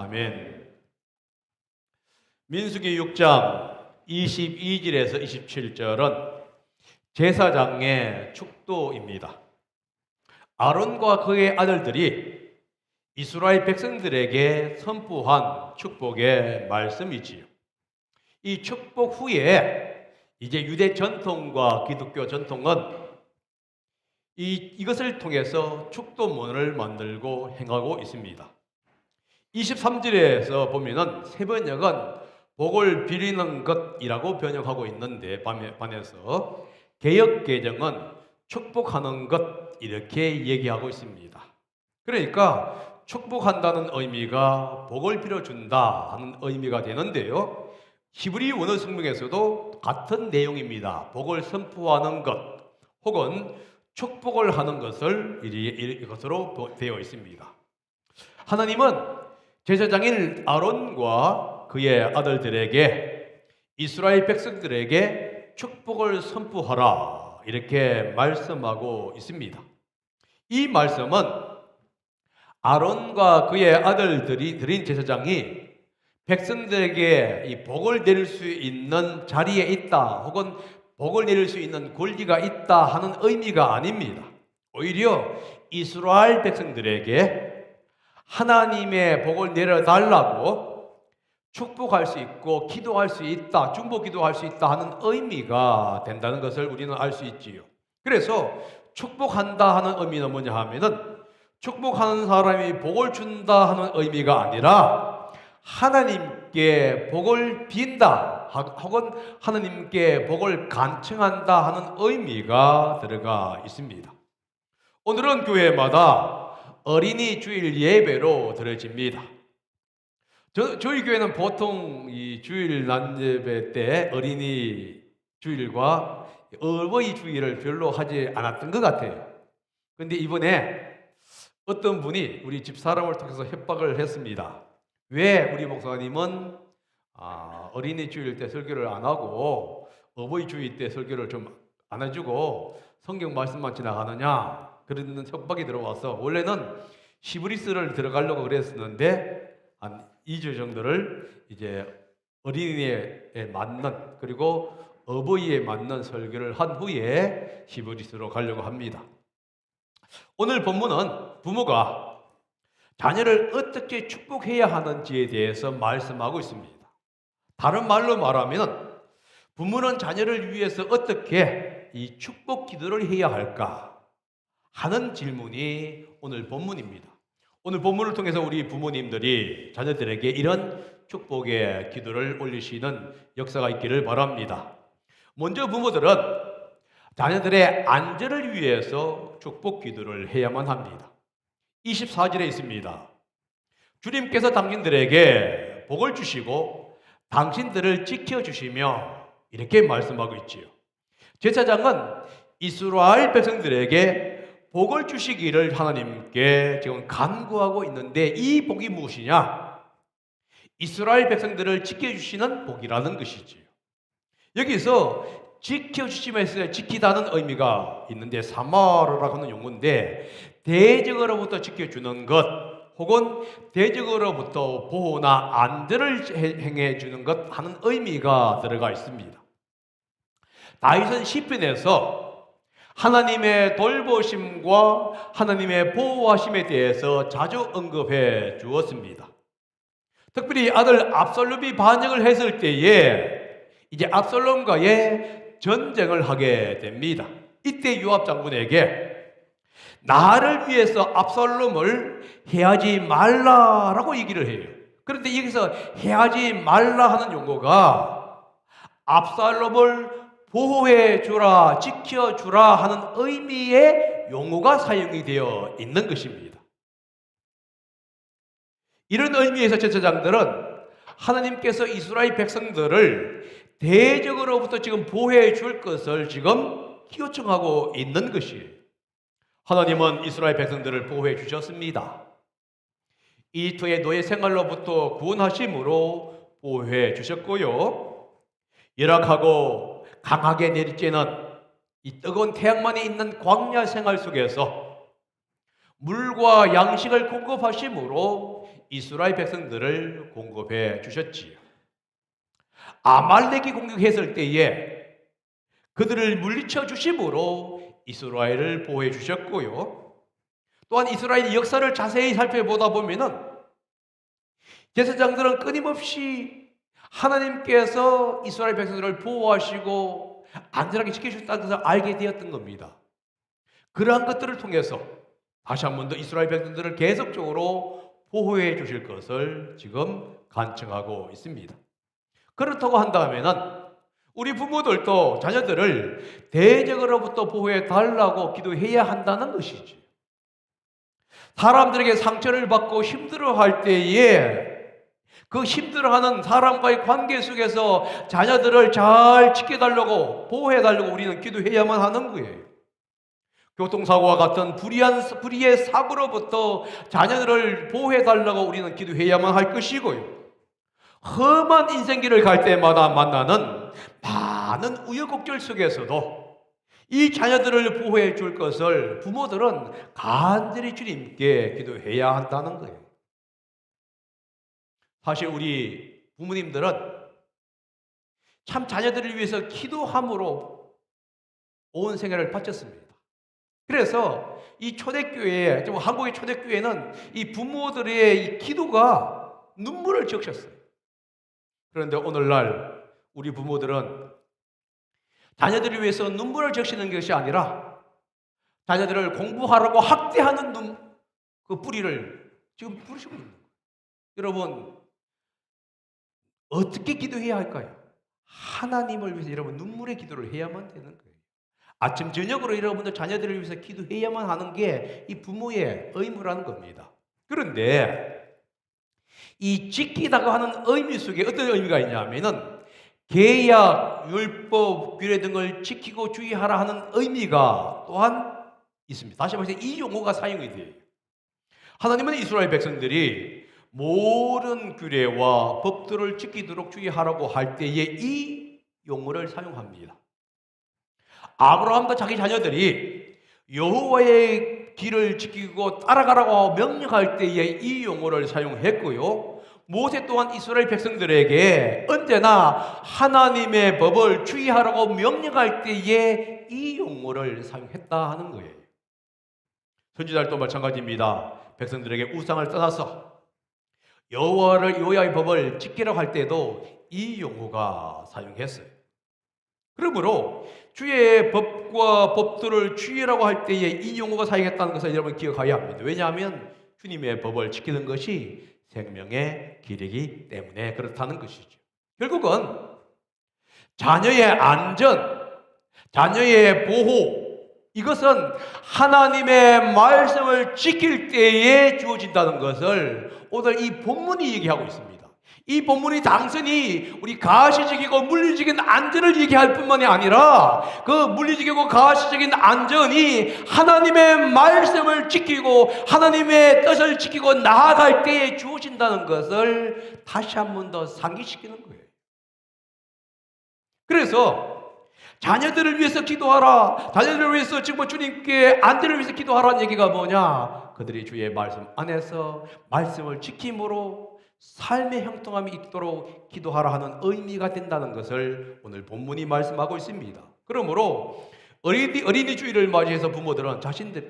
아멘. 민수기 6장 22절에서 27절은 제사장의 축도입니다. 아론과 그의 아들들이 이스라엘 백성들에게 선포한 축복의 말씀이지요. 이 축복 후에 이제 유대 전통과 기독교 전통은 이것을 통해서 축도문을 만들고 행하고 있습니다. 23절에서 보면은 세 번역은 복을 빌리는 것이라고 번역하고 있는데 반해서 개역 개정은 축복하는 것 이렇게 얘기하고 있습니다. 그러니까 축복한다는 의미가 복을 빌어준다 하는 의미가 되는데요. 히브리 원어 성경에서도 같은 내용입니다. 복을 선포하는 것 혹은 축복을 하는 것을 이것으로 되어 있습니다. 하나님은 제사장인 아론과 그의 아들들에게 이스라엘 백성들에게 축복을 선포하라 이렇게 말씀하고 있습니다. 이 말씀은 아론과 그의 아들들이 드린 제사장이 백성들에게 이 복을 내릴 수 있는 자리에 있다 혹은 복을 내릴 수 있는 권리가 있다 하는 의미가 아닙니다. 오히려 이스라엘 백성들에게 하나님의 복을 내려달라고 축복할 수 있고 기도할 수 있다, 중보 기도할 수 있다 하는 의미가 된다는 것을 우리는 알 수 있지요. 그래서 축복한다 하는 의미는 뭐냐 하면은 축복하는 사람이 복을 준다 하는 의미가 아니라 하나님께 복을 빈다 혹은 하나님께 복을 간청한다 하는 의미가 들어가 있습니다. 오늘은 교회마다 어린이 주일 예배로 드려집니다. 저희 교회는 보통 이 주일 난예배 때 어린이 주일과 어버이 주일을 별로 하지 않았던 것 같아요. 그런데 이번에 어떤 분이 우리 집사람을 통해서 협박을 했습니다. 왜 우리 목사님은 어린이 주일 때 설교를 안 하고 어버이 주일 때 설교를 좀 안 해주고 성경 말씀만 지나가느냐 그런 협박이 들어와서 원래는 히브리스를 들어가려고 그랬었는데 한 2주 정도를 이제 어린이에 맞는 그리고 어버이에 맞는 설교를 한 후에 히브리스로 가려고 합니다. 오늘 본문은 부모가 자녀를 어떻게 축복해야 하는지에 대해서 말씀하고 있습니다. 다른 말로 말하면 부모는 자녀를 위해서 어떻게 이 축복 기도를 해야 할까 하는 질문이 오늘 본문입니다. 오늘 본문을 통해서 우리 부모님들이 자녀들에게 이런 축복의 기도를 올리시는 역사가 있기를 바랍니다. 먼저 부모들은 자녀들의 안전을 위해서 축복 기도를 해야만 합니다. 24절에 있습니다. 주님께서 당신들에게 복을 주시고 당신들을 지켜주시며 이렇게 말씀하고 있지요. 제사장은 이스라엘 백성들에게 복을 주시기를 하나님께 지금 간구하고 있는데 이 복이 무엇이냐? 이스라엘 백성들을 지켜주시는 복이라는 것이지요. 여기서 지켜주시면서 지키다는 의미가 있는데 사마르라고 하는 용어인데 대적으로부터 지켜주는 것 혹은 대적으로부터 보호나 안전을 행해주는 것 하는 의미가 들어가 있습니다. 다윗은 시편에서 하나님의 돌보심과 하나님의 보호하심에 대해서 자주 언급해 주었습니다. 특별히 아들 압살롬이 반역을 했을 때에 이제 압살롬과의 전쟁을 하게 됩니다. 이때 요압 장군에게 나를 위해서 압살롬을 해하지 말라라고 얘기를 해요. 그런데 여기서 해하지 말라 하는 용어가 압살롬을 보호해 주라, 지켜 주라 하는 의미의 용어가 사용이 되어 있는 것입니다. 이런 의미에서 제사장들은 하나님께서 이스라엘 백성들을 대적으로부터 지금 보호해 줄 것을 지금 요청하고 있는 것이에요. 하나님은 이스라엘 백성들을 보호해 주셨습니다. 이집트의 노예 생활로부터 구원하심으로 보호해 주셨고요. 열악하고 강하게 내리쬐는 이 뜨거운 태양만이 있는 광야 생활 속에서 물과 양식을 공급하심으로 이스라엘 백성들을 공급해 주셨지요. 아말렉이 공격했을 때에 그들을 물리쳐 주심으로 이스라엘을 보호해 주셨고요. 또한 이스라엘의 역사를 자세히 살펴보다 보면은 제사장들은 끊임없이 하나님께서 이스라엘 백성들을 보호하시고 안전하게 지켜주셨다는 것을 알게 되었던 겁니다. 그러한 것들을 통해서 다시 한 번 더 이스라엘 백성들을 계속적으로 보호해 주실 것을 지금 간청하고 있습니다. 그렇다고 한다면은 우리 부모들도 자녀들을 대적으로부터 보호해 달라고 기도해야 한다는 것이지. 사람들에게 상처를 받고 힘들어할 때에 그 힘들어하는 사람과의 관계 속에서 자녀들을 잘 지켜달라고 보호해달라고 우리는 기도해야만 하는 거예요. 교통사고와 같은 불의의 사고로부터 자녀들을 보호해달라고 우리는 기도해야만 할 것이고요. 험한 인생길을 갈 때마다 만나는 많은 우여곡절 속에서도 이 자녀들을 보호해 줄 것을 부모들은 간절히 주님께 기도해야 한다는 거예요. 사실 우리 부모님들은 참 자녀들을 위해서 기도함으로 온 생애를 바쳤습니다. 그래서 이 초대교회, 한국의 초대교회는 이 부모들의 이 기도가 눈물을 적셨어요. 그런데 오늘날 우리 부모들은 자녀들을 위해서 눈물을 적시는 것이 아니라 자녀들을 공부하라고 학대하는 그 뿌리를 지금 부르시고 있는 거예요. 여러분, 어떻게 기도해야 할까요? 하나님을 위해서 여러분 눈물의 기도를 해야만 되는 거예요. 아침 저녁으로 여러분들 자녀들을 위해서 기도해야만 하는 게 이 부모의 의무라는 겁니다. 그런데 이 지키다고 하는 의미 속에 어떤 의미가 있냐면은 계약, 율법, 규례 등을 지키고 주의하라 하는 의미가 또한 있습니다. 다시 말해서 이 용어가 사용이 돼요. 하나님은 이스라엘 백성들이 모든 규례와 법들을 지키도록 주의하라고 할 때에 이 용어를 사용합니다. 아브라함과 자기 자녀들이 여호와의 길을 지키고 따라가라고 명령할 때에 이 용어를 사용했고요. 모세 또한 이스라엘 백성들에게 언제나 하나님의 법을 주의하라고 명령할 때에 이 용어를 사용했다 하는 거예요. 선지자들도 마찬가지입니다. 백성들에게 우상을 떠나서 여호와의 법을 지키라고 할 때도 이 용어가 사용했어요. 그러므로 주의 법과 법들을 주의라고 할 때에 이 용어가 사용했다는 것을 여러분 기억해야 합니다. 왜냐하면 주님의 법을 지키는 것이 생명의 길이기 때문에 그렇다는 것이죠. 결국은 자녀의 안전, 자녀의 보호, 이것은 하나님의 말씀을 지킬 때에 주어진다는 것을 오늘 이 본문이 얘기하고 있습니다. 이 본문이 단순히 우리 가시적이고 물리적인 안전을 얘기할 뿐만이 아니라 그 물리적이고 가시적인 안전이 하나님의 말씀을 지키고 하나님의 뜻을 지키고 나아갈 때에 주어진다는 것을 다시 한 번 더 상기시키는 거예요. 그래서 자녀들을 위해서 기도하라, 자녀들을 위해서 지금 주님께 안전을 위해서 기도하라는 얘기가 뭐냐? 그들이 주의 말씀 안에서 말씀을 지킴으로 삶의 형통함이 있도록 기도하라 하는 의미가 된다는 것을 오늘 본문이 말씀하고 있습니다. 그러므로 어린이 주일을 맞이해서 부모들은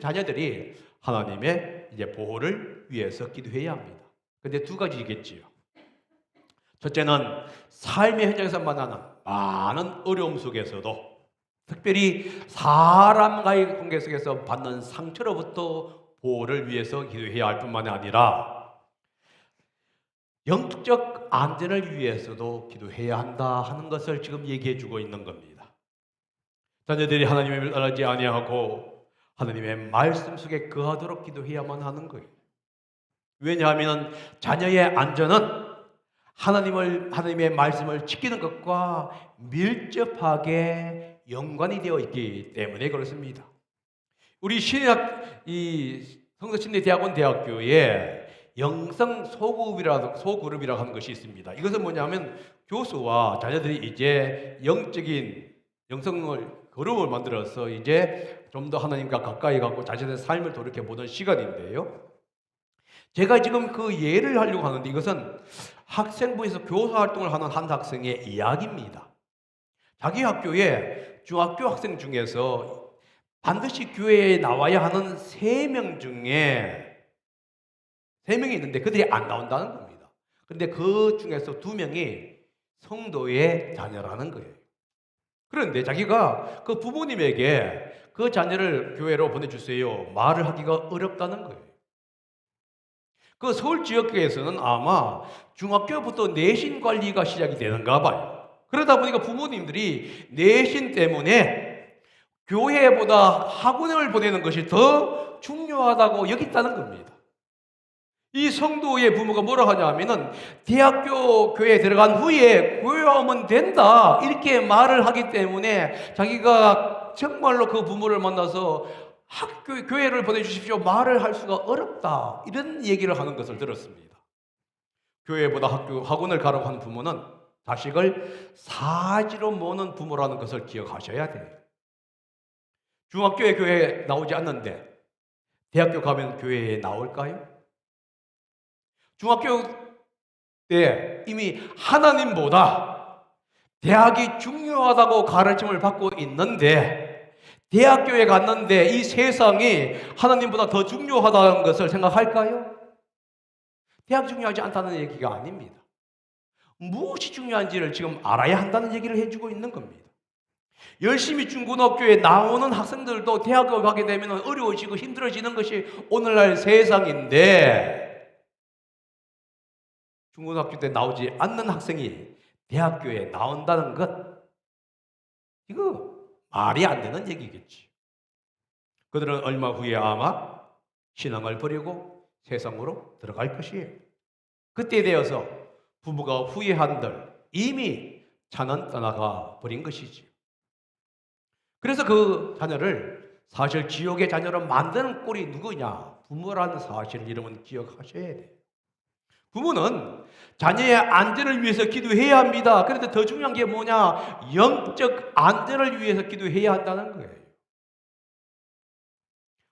자녀들이 하나님의 이제 보호를 위해서 기도해야 합니다. 그런데 두 가지겠지요. 첫째는 삶의 현장에서 만나는 많은 어려움 속에서도 특별히 사람과의 관계 속에서 받는 상처로부터 보호를 위해서 기도해야 할 뿐만이 아니라 영적 안전을 위해서도 기도해야 한다 하는 것을 지금 얘기해 주고 있는 겁니다. 자녀들이 하나님을 떠나지 아니하고 하나님의 말씀 속에 거하도록 기도해야만 하는 거예요. 왜냐하면 자녀의 안전은 하나님의 말씀을 지키는 것과 밀접하게 연관이 되어 있기 때문에 그렇습니다. 우리 성서심리대학원 대학교에 영성 소그룹이라고 하는 것이 있습니다. 이것은 뭐냐면 교수와 자녀들이 이제 영성을 그룹을 만들어서 이제 좀 더 하나님과 가까이 가고 자신의 삶을 돌이켜 보는 시간인데요. 제가 지금 그 예를 하려고 하는데 이것은 학생부에서 교사 활동을 하는 한 학생의 이야기입니다. 자기 학교에 중학교 학생 중에서 반드시 교회에 나와야 하는 3명 중에 3명이 있는데 그들이 안 나온다는 겁니다. 그런데 그 중에서 2명이 성도의 자녀라는 거예요. 그런데 자기가 그 부모님에게 그 자녀를 교회로 보내주세요 말을 하기가 어렵다는 거예요. 그 서울 지역에서는 아마 중학교부터 내신 관리가 시작이 되는가 봐요. 그러다 보니까 부모님들이 내신 때문에 교회보다 학원을 보내는 것이 더 중요하다고 여겼다는 겁니다. 이 성도의 부모가 뭐라 하냐면은 대학교 교회에 들어간 후에 교회 오면 된다 이렇게 말을 하기 때문에 자기가 정말로 그 부모를 만나서 교회를 보내주십시오 말을 할 수가 어렵다 이런 얘기를 하는 것을 들었습니다. 교회보다 학원을 가라고 하는 부모는 자식을 사지로 모는 부모라는 것을 기억하셔야 돼요. 중학교에 교회에 나오지 않는데 대학교 가면 교회에 나올까요? 중학교 때 이미 하나님보다 대학이 중요하다고 가르침을 받고 있는데 대학교에 갔는데 이 세상이 하나님보다 더 중요하다는 것을 생각할까요? 대학 중요하지 않다는 얘기가 아닙니다. 무엇이 중요한지를 지금 알아야 한다는 얘기를 해주고 있는 겁니다. 열심히 중고등학교에 나오는 학생들도 대학교 가게 되면 어려워지고 힘들어지는 것이 오늘날 세상인데 중고등학교 때 나오지 않는 학생이 대학교에 나온다는 것, 이거 말이 안 되는 얘기겠지. 그들은 얼마 후에 아마 신앙을 버리고 세상으로 들어갈 것이에요. 그때 되어서 부부가 후회한들 이미 자는 떠나가 버린 것이지. 그래서 그 자녀를 사실 지옥의 자녀로 만드는 꼴이 누구냐? 부모라는 사실을 여러분 기억하셔야 돼요. 부모는 자녀의 안전을 위해서 기도해야 합니다. 그런데 더 중요한 게 뭐냐? 영적 안전을 위해서 기도해야 한다는 거예요.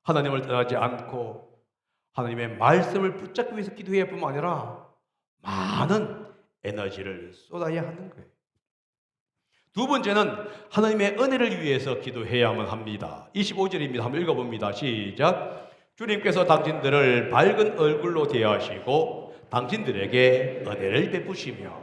하나님을 떠나지 않고 하나님의 말씀을 붙잡기 위해서 기도해야 뿐만 아니라 많은 에너지를 쏟아야 하는 거예요. 두 번째는 하나님의 은혜를 위해서 기도해야만 합니다. 25절입니다. 한번 읽어봅니다. 시작. 주님께서 당신들을 밝은 얼굴로 대하시고 당신들에게 은혜를 베푸시며.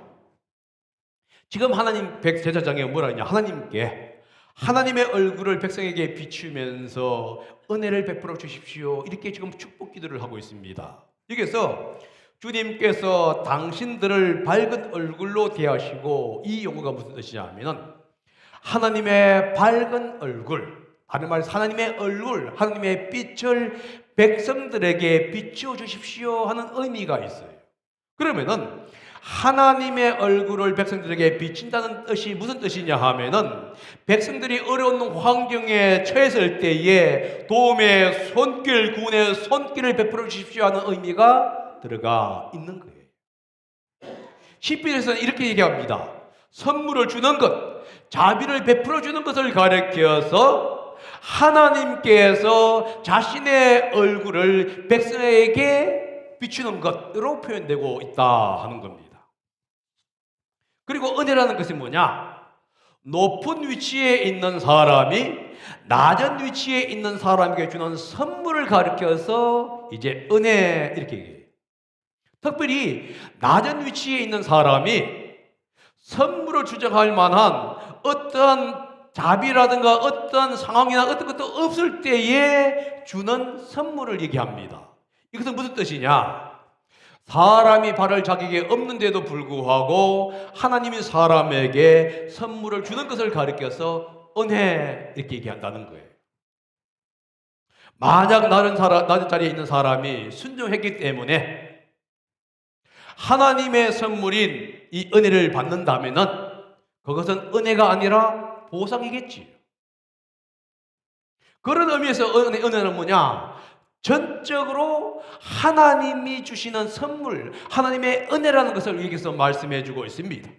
지금 하나님 제사장에 뭐라 하냐? 하나님께 하나님의 얼굴을 백성에게 비추면서 은혜를 베풀어 주십시오. 이렇게 지금 축복 기도를 하고 있습니다. 여기서 주님께서 당신들을 밝은 얼굴로 대하시고, 이 용어가 무슨 뜻이냐면은 하나님의 밝은 얼굴, 다른 말해서 하나님의 얼굴, 하나님의 빛을 백성들에게 비추어 주십시오 하는 의미가 있어요. 그러면은 하나님의 얼굴을 백성들에게 비친다는 뜻이 무슨 뜻이냐 하면은 백성들이 어려운 환경에 처했을 때에 도움의 손길, 구원의 손길을 베풀어 주십시오 하는 의미가 들어가 있는 거예요. 시편에서는 이렇게 얘기합니다. 선물을 주는 것, 자비를 베풀어 주는 것을 가리켜서 하나님께서 자신의 얼굴을 백성에게 비추는 것으로 표현되고 있다 하는 겁니다. 그리고 은혜라는 것이 뭐냐? 높은 위치에 있는 사람이 낮은 위치에 있는 사람에게 주는 선물을 가리켜서 이제 은혜 이렇게 얘기해요. 특별히 낮은 위치에 있는 사람이 선물을 주장할 만한 어떠한 자비라든가 어떠한 상황이나 어떤 것도 없을 때에 주는 선물을 얘기합니다. 이것은 무슨 뜻이냐? 사람이 바를 자격이 없는데도 불구하고 하나님이 사람에게 선물을 주는 것을 가리켜서 은혜 이렇게 얘기한다는 거예요. 만약 낮은 자리에 있는 사람이 순종했기 때문에 하나님의 선물인 이 은혜를 받는다면은 그것은 은혜가 아니라 보상이겠지. 그런 의미에서 은혜는 뭐냐? 전적으로 하나님이 주시는 선물, 하나님의 은혜라는 것을 여기서 말씀해 주고 있습니다.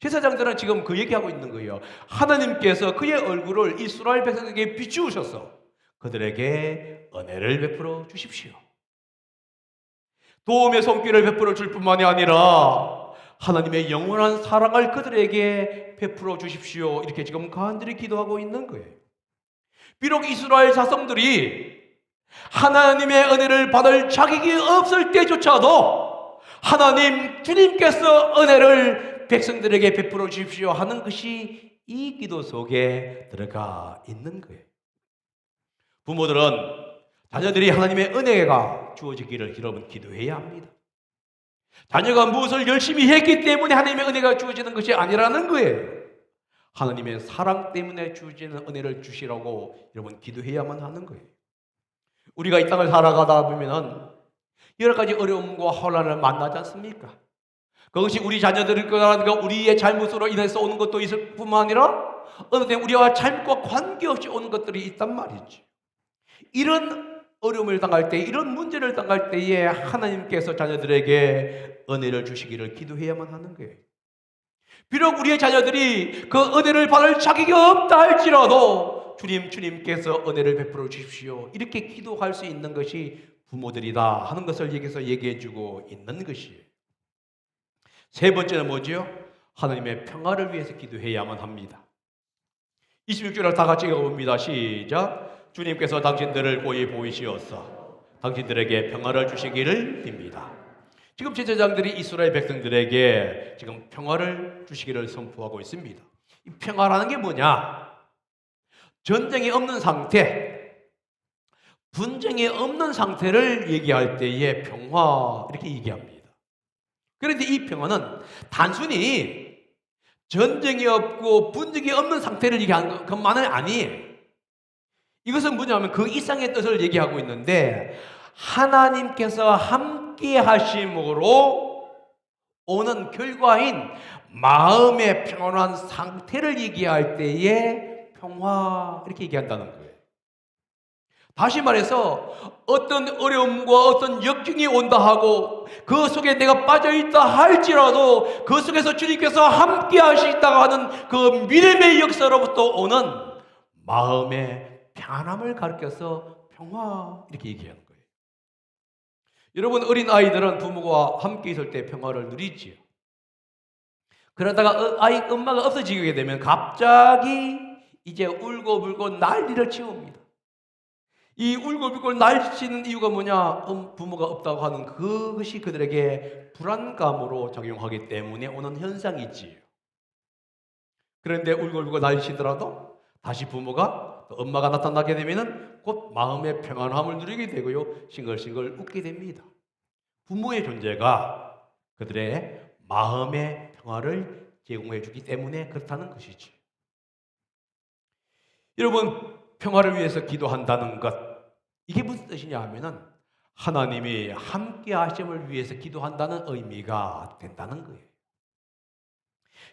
제사장들은 지금 그 얘기하고 있는 거예요. 하나님께서 그의 얼굴을 이스라엘 백성에게 비추셔서 그들에게 은혜를 베풀어 주십시오. 도움의 손길을 베풀어 줄 뿐만이 아니라 하나님의 영원한 사랑을 그들에게 베풀어 주십시오. 이렇게 지금 간절히 기도하고 있는 거예요. 비록 이스라엘 자성들이 하나님의 은혜를 받을 자격이 없을 때조차도 하나님 주님께서 은혜를 백성들에게 베풀어 주십시오 하는 것이 이 기도 속에 들어가 있는 거예요. 부모들은 자녀들이 하나님의 은혜가 주어지기를 여러분 기도해야 합니다. 자녀가 무엇을 열심히 했기 때문에 하나님의 은혜가 주어지는 것이 아니라는 거예요. 하나님의 사랑 때문에 주어지는 은혜를 주시라고 여러분 기도해야만 하는 거예요. 우리가 이 땅을 살아가다 보면은 여러 가지 어려움과 혼란을 만나지 않습니까? 그것이 우리 자녀들일 거라든가 우리의 잘못으로 인해서 오는 것도 있을 뿐만 아니라 어느 때 우리와 잘못과 관계없이 오는 것들이 있단 말이지. 이런 어려움을 당할 때, 이런 문제를 당할 때에 하나님께서 자녀들에게 은혜를 주시기를 기도해야만 하는 거예요. 비록 우리의 자녀들이 그 은혜를 받을 자격이 없다 할지라도 주님께서 은혜를 베풀어 주십시오. 이렇게 기도할 수 있는 것이 부모들이다 하는 것을 여기서 얘기해 주고 있는 것이에요. 세 번째는 뭐지요? 하나님의 평화를 위해서 기도해야만 합니다. 26절을 다 같이 읽어봅니다. 시작. 주님께서 당신들을 고이 보이시어서 당신들에게 평화를 주시기를 빕니다. 지금 제사장들이 이스라엘 백성들에게 지금 평화를 주시기를 선포하고 있습니다. 이 평화라는 게 뭐냐? 전쟁이 없는 상태, 분쟁이 없는 상태를 얘기할 때에 평화 이렇게 얘기합니다. 그런데 이 평화는 단순히 전쟁이 없고 분쟁이 없는 상태를 얘기하는 것만은 아니에요. 이것은 뭐냐면 그 이상의 뜻을 얘기하고 있는데 하나님께서 함께 하심으로 오는 결과인 마음의 평안한 상태를 얘기할 때에 평화 이렇게 얘기한다는 거예요. 다시 말해서 어떤 어려움과 어떤 역경이 온다 하고 그 속에 내가 빠져있다 할지라도 그 속에서 주님께서 함께 하시다가 하는 그 믿음의 역사로부터 오는 마음의 평안함을 가르쳐서 평화 이렇게 얘기하는 거예요. 여러분 어린 아이들은 부모가 함께 있을 때 평화를 누리지요. 그러다가 엄마가 없어지게 되면 갑자기 이제 울고불고 난리를 치웁니다. 이 울고불고 난리치는 이유가 뭐냐? 부모가 없다고 하는 그것이 그들에게 불안감으로 작용하기 때문에 오는 현상이지요. 그런데 울고불고 난리치더라도 다시 부모가 엄마가 나타나게 되면 곧 마음의 평안함을 누리게 되고요. 싱글싱글 웃게 됩니다. 부모의 존재가 그들의 마음의 평화를 제공해 주기 때문에 그렇다는 것이지. 여러분 평화를 위해서 기도한다는 것 이게 무슨 뜻이냐 하면은 하나님이 함께 하심을 위해서 기도한다는 의미가 된다는 거예요.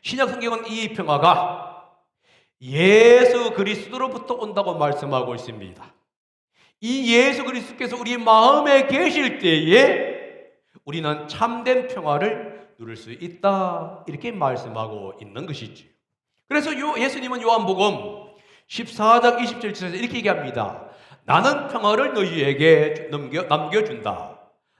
신약 성경은 이 평화가 예수 그리스도로부터 온다고 말씀하고 있습니다. 이 예수 그리스도께서 우리 마음에 계실 때에 우리는 참된 평화를 누릴 수 있다 이렇게 말씀하고 있는 것이지. 그래서 예수님은 요한복음 14장 27절에서 이렇게 얘기합니다. 나는 평화를 너희에게 남겨준다.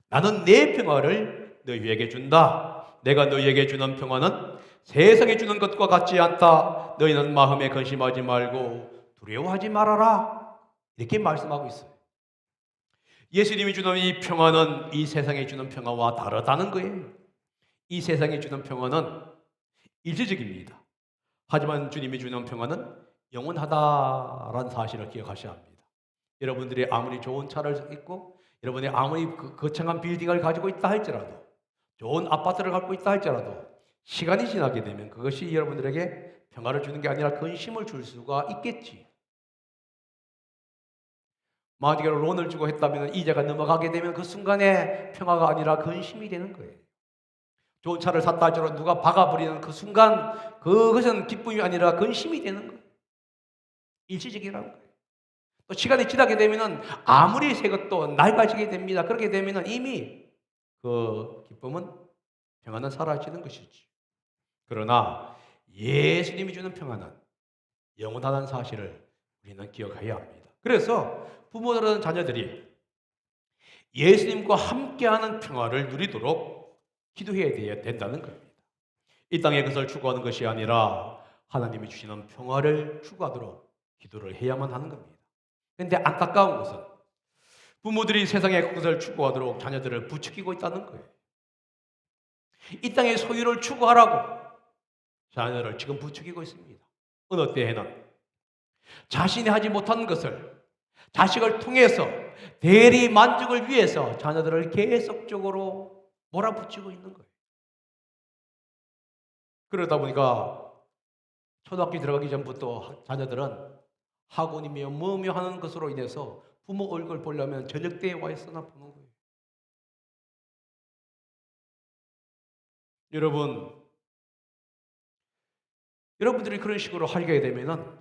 나는 내 평화를 너희에게 준다. 내가 너희에게 주는 평화는 세상에 주는 것과 같지 않다. 너희는 마음에 근심하지 말고 두려워하지 말아라. 이렇게 말씀하고 있어요. 예수님이 주는 이 평화는 이 세상에 주는 평화와 다르다는 거예요. 이 세상에 주는 평화는 일시적입니다. 하지만 주님이 주는 평화는 영원하다라는 사실을 기억하셔야 합니다. 여러분들이 아무리 좋은 차를 입고 여러분이 아무리 거창한 빌딩을 가지고 있다 할지라도 좋은 아파트를 갖고 있다 할지라도 시간이 지나게 되면 그것이 여러분들에게 평화를 주는 게 아니라 근심을 줄 수가 있겠지. 만약에 론을 주고 했다면 이자가 넘어가게 되면 그 순간에 평화가 아니라 근심이 되는 거예요. 좋은 차를 샀다 할지라도 누가 박아버리는 그 순간 그것은 기쁨이 아니라 근심이 되는 거예요. 일시적이라는 거예요. 또 시간이 지나게 되면 아무리 새 것도 낡아지게 됩니다. 그렇게 되면 이미 그 기쁨은 평화는 사라지는 것이지. 그러나 예수님이 주는 평화는 영원하다는 사실을 우리는 기억해야 합니다. 그래서 부모들은 자녀들이 예수님과 함께하는 평화를 누리도록 기도해야 된다는 겁니다. 이 땅의 것을 추구하는 것이 아니라 하나님이 주시는 평화를 추구하도록 기도를 해야만 하는 겁니다. 그런데 안타까운 것은 부모들이 세상의 것을 추구하도록 자녀들을 부추기고 있다는 거예요. 이 땅의 소유를 추구하라고 자녀를 지금 부추기고 있습니다. 어느 때에는 자신이 하지 못한 것을 자식을 통해서 대리 만족을 위해서 자녀들을 계속적으로 몰아붙이고 있는 거예요. 그러다 보니까 초등학교 들어가기 전부터 자녀들은 학원이며 뭐며 하는 것으로 인해서 부모 얼굴 보려면 저녁 때에 와 있어나 보는 거예요. 여러분들이 그런 식으로 하게 되면은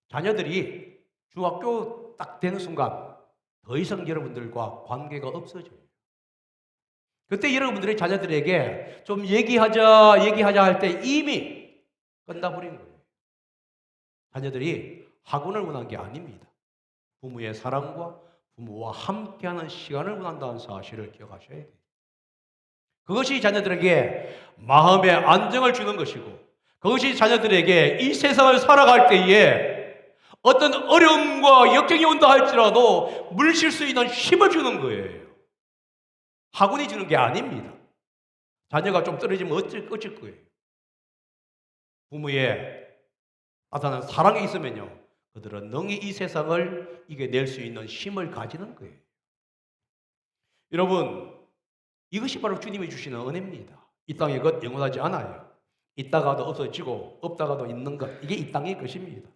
자녀들이 중학교 딱 되는 순간 더 이상 여러분들과 관계가 없어져요. 그때 여러분들이 자녀들에게 좀 얘기하자 할 때 이미 끝나버린 거예요. 자녀들이 학원을 원한 게 아닙니다. 부모의 사랑과 부모와 함께하는 시간을 원한다는 사실을 기억하셔야 돼요. 그것이 자녀들에게 마음의 안정을 주는 것이고, 그것이 자녀들에게 이 세상을 살아갈 때에 어떤 어려움과 역경이 온다 할지라도 물실 수 있는 힘을 주는 거예요. 학원이 주는 게 아닙니다. 자녀가 좀 떨어지면 어쩔 거예요. 부모의 나타난 사랑이 있으면요, 그들은 능히 이 세상을 이겨낼 수 있는 힘을 가지는 거예요. 여러분, 이것이 바로 주님이 주시는 은혜입니다. 이 땅의 것 영원하지 않아요. 있다가도 없어지고 없다가도 있는 것, 이게 이 땅의 것입니다.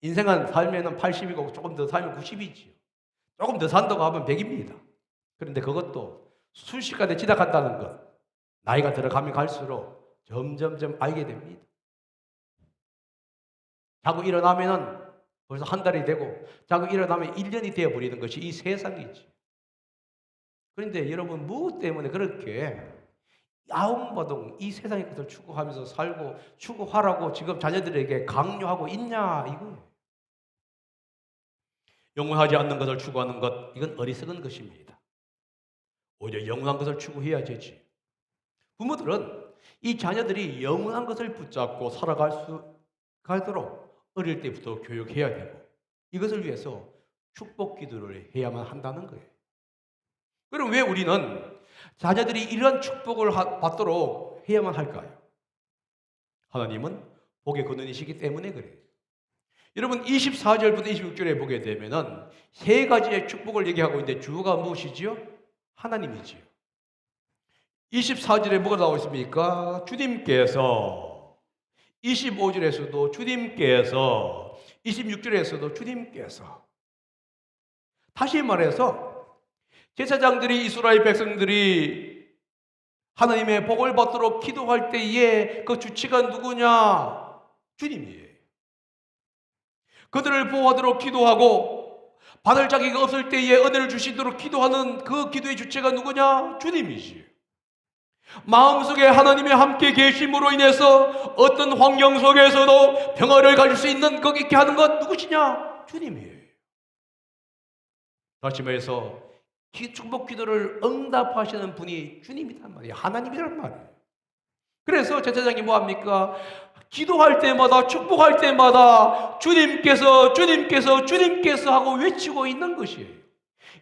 인생은 살면 80이고 조금 더 살면 90이지요. 조금 더 산다고 하면 100입니다. 그런데 그것도 순식간에 지나간다는 것, 나이가 들어가면 갈수록 점점점 알게 됩니다. 자고 일어나면은 벌써 한 달이 되고, 자고 일어나면 1년이 되어버리는 것이 이 세상이지. 그런데 여러분, 무엇 때문에 그렇게 아웅바둥 이 세상의 것을 추구하면서 살고 추구하라고 지금 자녀들에게 강요하고 있냐, 이거예요. 영원하지 않는 것을 추구하는 것, 이건 어리석은 것입니다. 오히려 영원한 것을 추구해야 되지. 부모들은 이 자녀들이 영원한 것을 붙잡고 살아갈 수 가도록 어릴 때부터 교육해야 되고, 이것을 위해서 축복 기도를 해야만 한다는 거예요. 그럼 왜 우리는 자녀들이 이런 축복을 받도록 해야만 할까요? 하나님은 복의 근원이시기 때문에 그래요. 여러분, 24절부터 26절에 보게 되면은 세 가지의 축복을 얘기하고 있는데 주어가 무엇이지요? 하나님이지요. 24절에 뭐가 나오고 있습니까? 주님께서, 25절에서도 주님께서, 26절에서도 주님께서. 다시 말해서 제사장들이, 이스라엘 백성들이 하나님의 복을 받도록 기도할 때에 그 주체가 누구냐? 주님이에요. 그들을 보호하도록 기도하고 받을 자기가 없을 때에 은혜를 주시도록 기도하는 그 기도의 주체가 누구냐? 주님이지. 마음속에 하나님의 함께 계심으로 인해서 어떤 환경 속에서도 평화를 가질 수 있는 것 있게 하는 것 누구시냐? 주님이에요. 다시 말해서 축복 기도를 응답하시는 분이 주님이란 말이에요. 하나님이란 말이에요. 그래서 제사장이 뭐합니까? 기도할 때마다, 축복할 때마다 주님께서 하고 외치고 있는 것이에요.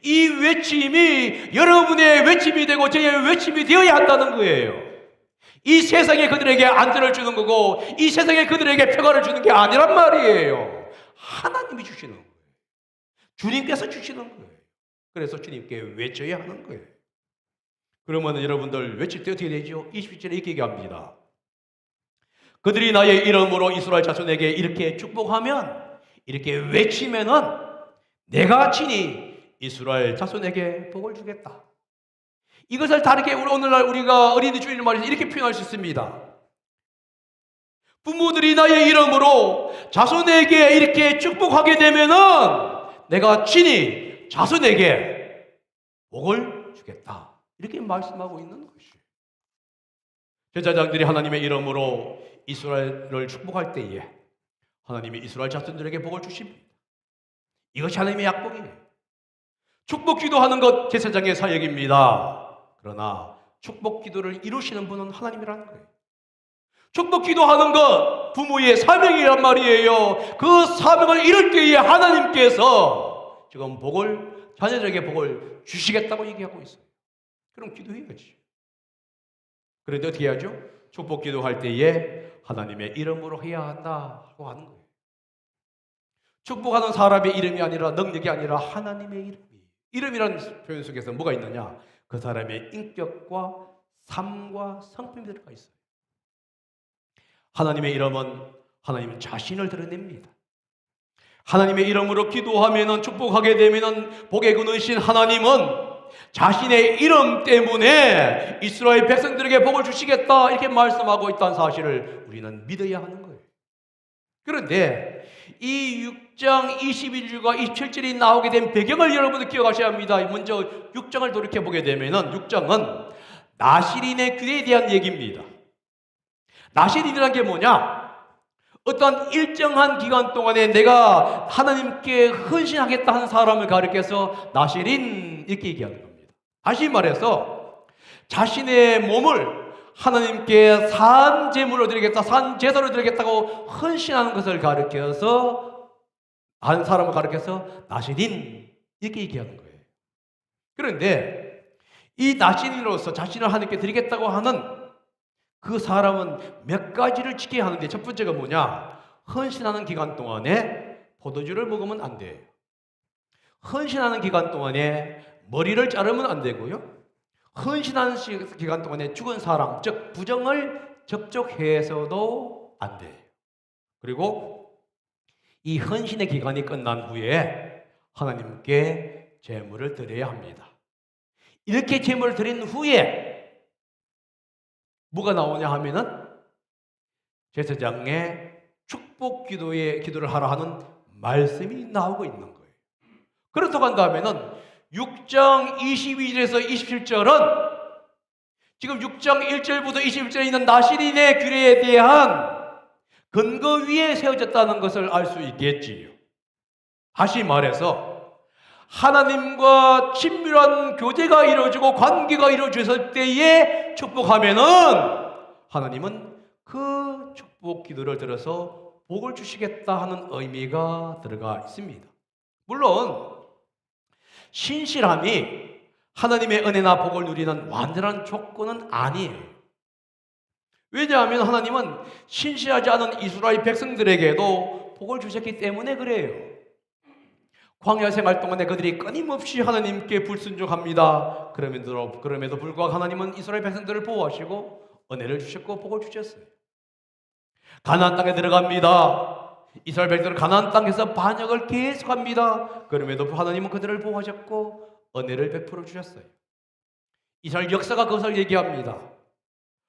이 외침이 여러분의 외침이 되고 저의 외침이 되어야 한다는 거예요. 이 세상에 그들에게 안전을 주는 거고 이 세상에 그들에게 평화를 주는 게 아니란 말이에요. 하나님이 주시는 거예요. 주님께서 주시는 거예요. 그래서 주님께 외쳐야 하는 거예요. 그러면 여러분들 외칠 때 어떻게 되죠? 20절에 이렇게 얘기합니다. 그들이 나의 이름으로 이스라엘 자손에게 이렇게 축복하면, 이렇게 외치면은 내가 친히 이스라엘 자손에게 복을 주겠다. 이것을 다르게 오늘날 우리가 어린이 주일을 말해서 이렇게 표현할 수 있습니다. 부모들이 나의 이름으로 자손에게 이렇게 축복하게 되면은 내가 친히 자손에게 복을 주겠다. 이렇게 말씀하고 있는 것이에요. 제사장들이 하나님의 이름으로 이스라엘을 축복할 때에 하나님이 이스라엘 자손들에게 복을 주십니다. 이것이 하나님의 약복이에요. 축복 기도하는 것 제사장의 사역입니다. 그러나 축복 기도를 이루시는 분은 하나님이라는 거예요. 축복 기도하는 것 부모의 사명이란 말이에요. 그 사명을 이룰 때에 하나님께서 지금 자녀들에게 복을 주시겠다고 얘기하고 있어요. 그럼 기도해야지. 그런데 어떻게 해야죠? 축복 기도할 때에 하나님의 이름으로 해야 한다고 하는 거예요. 축복하는 사람의 이름이 아니라, 능력이 아니라 하나님의 이름이에요. 이름이라는 표현 속에서 뭐가 있느냐? 그 사람의 인격과 삶과 성품이 들어가 있어요. 하나님의 이름은 하나님 자신을 드러냅니다. 하나님의 이름으로 기도하면, 축복하게 되면 복에 거느신 하나님은 자신의 이름 때문에 이스라엘 백성들에게 복을 주시겠다 이렇게 말씀하고 있다는 사실을 우리는 믿어야 하는 거예요. 그런데 이 6장 21절과 27절이 나오게 된 배경을 여러분들 기억하셔야 합니다. 먼저 6장을 돌이켜보게 되면 6장은 나실인의 규례에 대한 얘기입니다. 나실인이라는 게 뭐냐? 어떤 일정한 기간 동안에 내가 하나님께 헌신하겠다 하는 사람을 가리켜서 나실인 이렇게 얘기하는 겁니다. 다시 말해서 자신의 몸을 하나님께 산 제물로 드리겠다, 산 제사로 드리겠다고 헌신하는 것을 가리켜서, 한 사람을 가리켜서 나실인 이렇게 얘기하는 거예요. 그런데 이 나실인으로서 자신을 하나님께 드리겠다고 하는 그 사람은 몇 가지를 지켜야 하는데, 첫 번째가 뭐냐? 헌신하는 기간 동안에 포도주를 먹으면 안 돼요. 헌신하는 기간 동안에 머리를 자르면 안 되고요. 헌신하는 기간 동안에 죽은 사람, 즉 부정을 접촉해서도 안 돼요. 그리고 이 헌신의 기간이 끝난 후에 하나님께 제물을 드려야 합니다. 이렇게 제물을 드린 후에 뭐가 나오냐 하면은 제사장의 축복 기도를 하라 하는 말씀이 나오고 있는 거예요. 그렇다고 한다면은 6장 22절에서 27절은 지금 6장 1절부터 20절에 있는 나실인의 규례에 대한 근거 위에 세워졌다는 것을 알 수 있겠지요. 다시 말해서 하나님과 친밀한 교제가 이루어지고 관계가 이루어졌을 때에 축복하면은 하나님은 그 축복 기도를 들어서 복을 주시겠다 하는 의미가 들어가 있습니다. 물론 신실함이 하나님의 은혜나 복을 누리는 완전한 조건은 아니에요. 왜냐하면 하나님은 신실하지 않은 이스라엘 백성들에게도 복을 주셨기 때문에 그래요. 광야 생활 동안에 그들이 끊임없이 하나님께 불순종합니다. 그럼에도 불구하고 하나님은 이스라엘 백성들을 보호하시고 은혜를 주셨고 복을 주셨어요. 가나안 땅에 들어갑니다. 이스라엘 백성들은 가나안 땅에서 반역을 계속합니다. 그럼에도 하나님은 그들을 보호하셨고 은혜를 베풀어 주셨어요. 이스라엘 역사가 그것을 얘기합니다.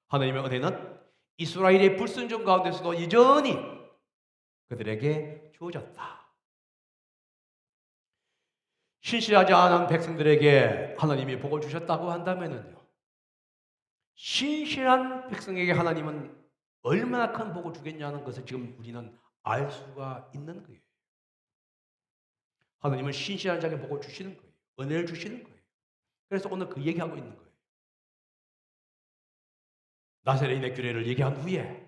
하나님의 은혜는 이스라엘의 불순종 가운데서도 여전히 그들에게 주어졌다. 신실하지 않은 백성들에게 하나님이 복을 주셨다고 한다면요, 신실한 백성에게 하나님은 얼마나 큰 복을 주겠냐는 것을 지금 우리는 알 수가 있는 거예요. 하나님은 신실한 자에게 복을 주시는 거예요. 은혜를 주시는 거예요. 그래서 오늘 그 얘기하고 있는 거예요. 나사렛인의 규례를 얘기한 후에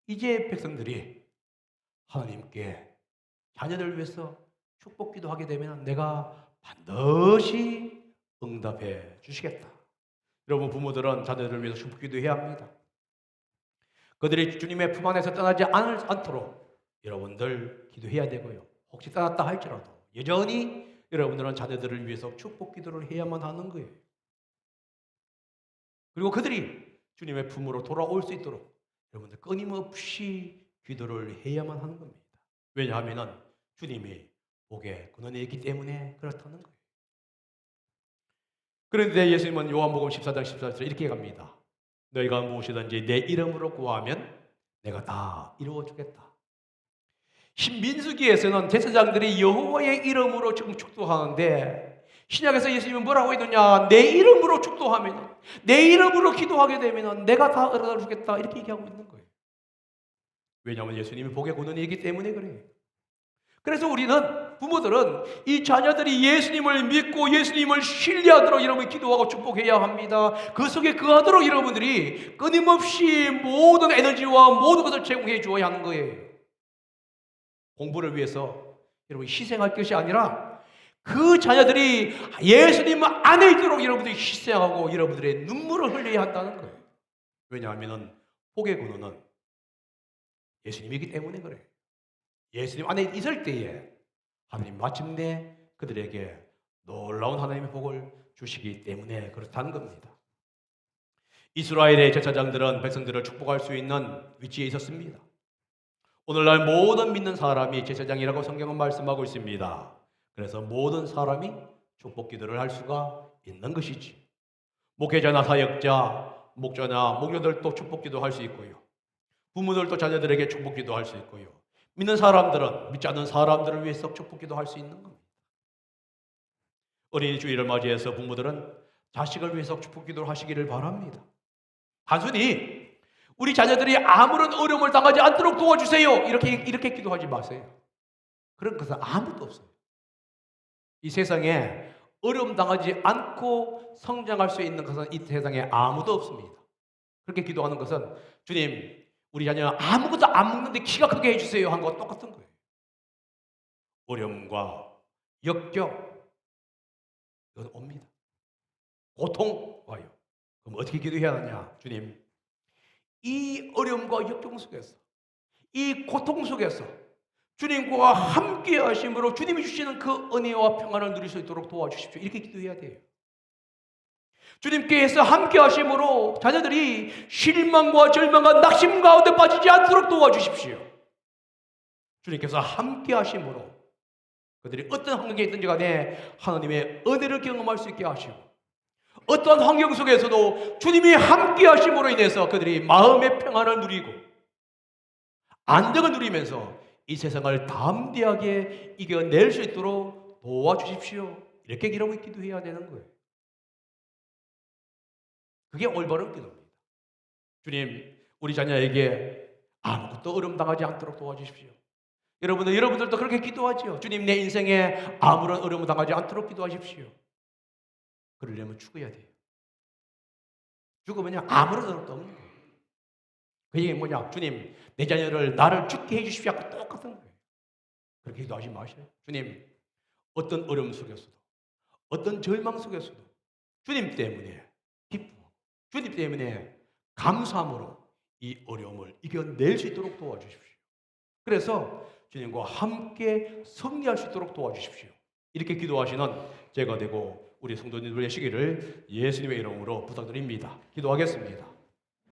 이제 백성들이 하나님께 자녀들을 위해서 축복 기도하게 되면 내가 반드시 응답해 주시겠다. 여러분, 부모들은 자녀들을 위해서 축복 기도해야 합니다. 그들이 주님의 품 안에서 떠나지 않도록 여러분들 기도해야 되고요. 혹시 떠났다 할지라도 여전히 여러분들은 자녀들을 위해서 축복 기도를 해야만 하는 거예요. 그리고 그들이 주님의 품으로 돌아올 수 있도록 여러분들 끊임없이 기도를 해야만 하는 겁니다. 왜냐하면 주님이 복의 근원이기 때문에 그렇다는 거예요. 그런데 예수님은 요한복음 14장 14절에 이렇게 갑니다. 너희가 무엇이든지 내 이름으로 구하면 내가 다 이루어 주겠다. 신민수기에서는 제사장들이 여호와의 이름으로 지금 축도하는데, 신약에서 예수님은 뭐라고 했느냐? 내 이름으로 축도하면, 내 이름으로 기도하게 되면 내가 다 얻어 주겠다 이렇게 얘기하고 있는 거예요. 왜냐하면 예수님이 복의 근원이기 때문에 그래요. 그래서 우리는 부모들은 이 자녀들이 예수님을 믿고 예수님을 신뢰하도록 여러분이 기도하고 축복해야 합니다. 그 속에 거하도록 여러분들이 끊임없이 모든 에너지와 모든 것을 제공해 주어야 하는 거예요. 공부를 위해서 여러분이 희생할 것이 아니라 그 자녀들이 예수님 안에 있도록 여러분들이 희생하고 여러분들의 눈물을 흘려야 한다는 거예요. 왜냐하면 복의 근원은 예수님이기 때문에 그래요. 예수님 안에 있을 때에 하나님 마침내 그들에게 놀라운 하나님의 복을 주시기 때문에 그렇다는 겁니다. 이스라엘의 제사장들은 백성들을 축복할 수 있는 위치에 있었습니다. 오늘날 모든 믿는 사람이 제사장이라고 성경은 말씀하고 있습니다. 그래서 모든 사람이 축복 기도를 할 수가 있는 것이지. 목회자나 사역자, 목자나 목녀들도 축복 기도할 수 있고요. 부모들도 자녀들에게 축복 기도할 수 있고요. 믿는 사람들은 믿지 않는 사람들을 위해서 축복 기도할 수 있는 겁니다. 어린이 주일을 맞이해서 부모들은 자식을 위해서 축복 기도를 하시기를 바랍니다. 단순히 우리 자녀들이 아무런 어려움을 당하지 않도록 도와주세요. 이렇게 기도하지 마세요. 그런 것은 아무도 없어요. 이 세상에 어려움 당하지 않고 성장할 수 있는 것은 이 세상에 아무도 없습니다. 그렇게 기도하는 것은 주님, 우리 자녀는 아무것도 안 먹는데 키가 크게 해주세요 한 거와 똑같은 거예요. 어려움과 역경, 이건 옵니다. 고통 와요. 그럼 어떻게 기도해야 하느냐? 주님, 이 어려움과 역경 속에서, 이 고통 속에서 주님과 함께 하심으로 주님이 주시는 그 은혜와 평안을 누릴 수 있도록 도와주십시오. 이렇게 기도해야 돼요. 주님께서 함께 하심으로 자녀들이 실망과 절망과 낙심 가운데 빠지지 않도록 도와주십시오. 주님께서 함께 하심으로 그들이 어떤 환경에 있든지 간에 하나님의 은혜를 경험할 수 있게 하시고, 어떤 환경 속에서도 주님이 함께 하심으로 인해서 그들이 마음의 평안을 누리고 안정을 누리면서 이 세상을 담대하게 이겨낼 수 있도록 도와주십시오. 이렇게 기도해야 되는 거예요. 그게 올바른 기도입니다. 주님, 우리 자녀에게 아무것도 어려움 당하지 않도록 도와주십시오. 여러분들도 그렇게 기도하죠. 주님, 내 인생에 아무런 어려움 당하지 않도록 기도하십시오. 그러려면 죽어야 돼요. 죽으면 아무런 어려움도 없는 거예요. 그 얘기는 뭐냐? 주님, 내 자녀를 나를 죽게 해주십시오. 하고 똑같은 거예요. 그렇게 기도하지 마세요. 주님, 어떤 어려움 속에서도, 어떤 절망 속에서도 주님 때문에 기뻐하고 주님 때문에 감사함으로 이 어려움을 이겨낼 수 있도록 도와주십시오. 그래서 주님과 함께 승리할 수 있도록 도와주십시오. 이렇게 기도하시는 제가 되고 우리 성도님들 되시기를 예수님의 이름으로 부탁드립니다. 기도하겠습니다.